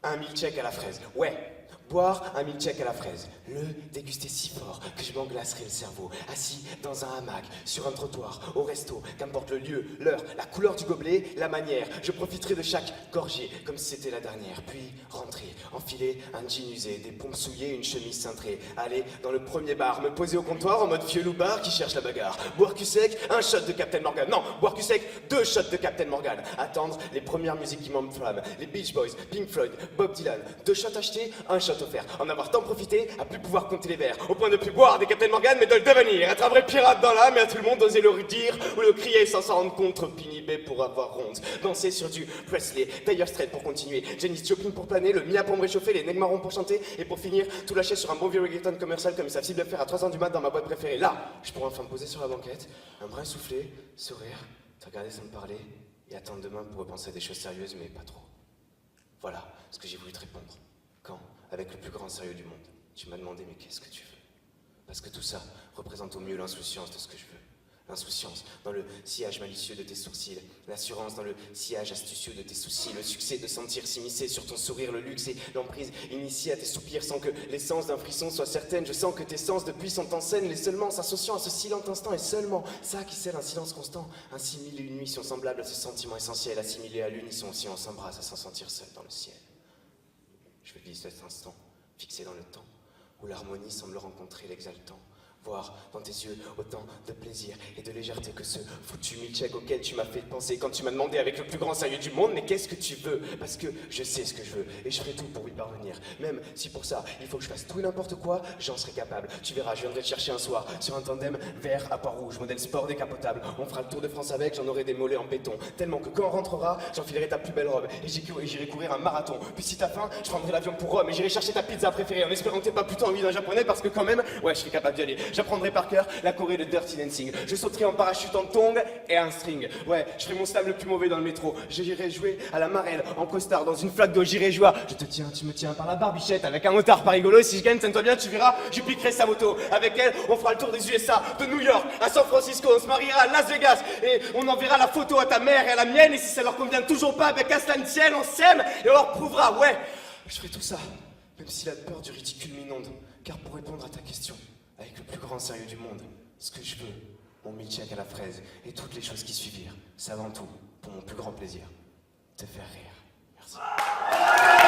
Un milkshake à la fraise, ouais. Boire un milkshake à la fraise, le déguster si fort que je m'en glacerai le cerveau, assis dans un hamac, sur un trottoir, au resto, qu'importe le lieu, l'heure, la couleur du gobelet, la manière, je profiterai de chaque gorgée comme si c'était la dernière, puis rentrer, enfiler un jean usé, des pompes souillées, une chemise cintrée, aller dans le premier bar, me poser au comptoir en mode vieux loupard qui cherche la bagarre, boire cul sec, un shot de Captain Morgan, non, boire cul sec, 2 shots de Captain Morgan, attendre les premières musiques qui m'enflamment, les Beach Boys, Pink Floyd, Bob Dylan, 2 shots achetés, un shot offert, en avoir tant profité, à plus pouvoir compter les verres, au point de plus boire des Captain Morgan, mais de le devenir, être un vrai pirate dans l'âme, et à tout le monde oser le dire, ou le crier sans s'en rendre compte, trop inhibé pour avoir honte, danser sur du Presley, Dire Straits pour continuer, Janis Joplin pour planer, le Mia pour me réchauffer, les Neg Marron pour chanter, et pour finir, tout lâcher sur un bon vieux reggaeton commercial comme ils savent si bien faire à 3h du mat dans ma boîte préférée. Là, je pourrais enfin me poser sur la banquette, un brin soufflé, sourire, te regarder sans me parler, et attendre demain pour repenser à des choses sérieuses, mais pas trop. Voilà ce que j'ai voulu te répondre. Quand, avec le plus grand sérieux du monde, tu m'as demandé mais qu'est-ce que tu veux? Parce que tout ça représente au mieux l'insouciance de ce que je veux. L'insouciance dans le sillage malicieux de tes sourcils, l'assurance dans le sillage astucieux de tes soucis, le succès de sentir s'immiscer sur ton sourire, le luxe et l'emprise initiée à tes soupirs sans que l'essence d'un frisson soit certaine. Je sens que tes sens depuis sont en scène, les seulement s'associant à ce silent instant et seulement ça qui scelle un silence constant. Ainsi mille et une nuits sont semblables à ce sentiment essentiel, assimilé à l'unisson si on s'embrasse à s'en sentir seul dans le ciel. Je veux vivre cet instant, fixé dans le temps, où l'harmonie semble rencontrer l'exaltant. Voir dans tes yeux autant de plaisir et de légèreté que ce foutu milkshake auquel tu m'as fait penser quand tu m'as demandé avec le plus grand sérieux du monde mais qu'est-ce que tu veux? Parce que je sais ce que je veux et je ferai tout pour y parvenir. Même si pour ça il faut que je fasse tout et n'importe quoi, j'en serai capable. Tu verras, je viendrai te chercher un soir sur un tandem vert à Port-Rouge, modèle sport décapotable. On fera le tour de France avec, j'en aurai des mollets en béton. Tellement que quand on rentrera, j'enfilerai ta plus belle robe et j'irai courir un marathon. Puis si t'as faim, je prendrai l'avion pour Rome et j'irai chercher ta pizza préférée en espérant que t'aies pas plutôt envie d'un japonais parce que quand même, ouais, je serai capable d'y aller. J'apprendrai par cœur la choré de Dirty Dancing. Je sauterai en parachute en tongs et un string. Ouais, je ferai mon slam le plus mauvais dans le métro. J'irai jouer à la marelle en costard dans une flaque d'eau. J'irai jouer. Je te tiens, tu me tiens par la barbichette avec un motard pas rigolo. Et si je gagne, tiens-toi bien, tu verras, je piquerai sa moto. Avec elle, on fera le tour des USA, de New York à San Francisco. On se mariera à Las Vegas et on enverra la photo à ta mère et à la mienne. Et si ça leur convient toujours pas, avec qu'à cela ne tienne, on s'aime et on leur prouvera. Ouais, je ferai tout ça, même si la peur du ridicule m'inonde. Car pour répondre à ta question, avec le plus grand sérieux du monde, ce que je veux, mon milkshake à la fraise et toutes les choses qui suivirent, c'est avant tout pour mon plus grand plaisir, te faire rire. Merci.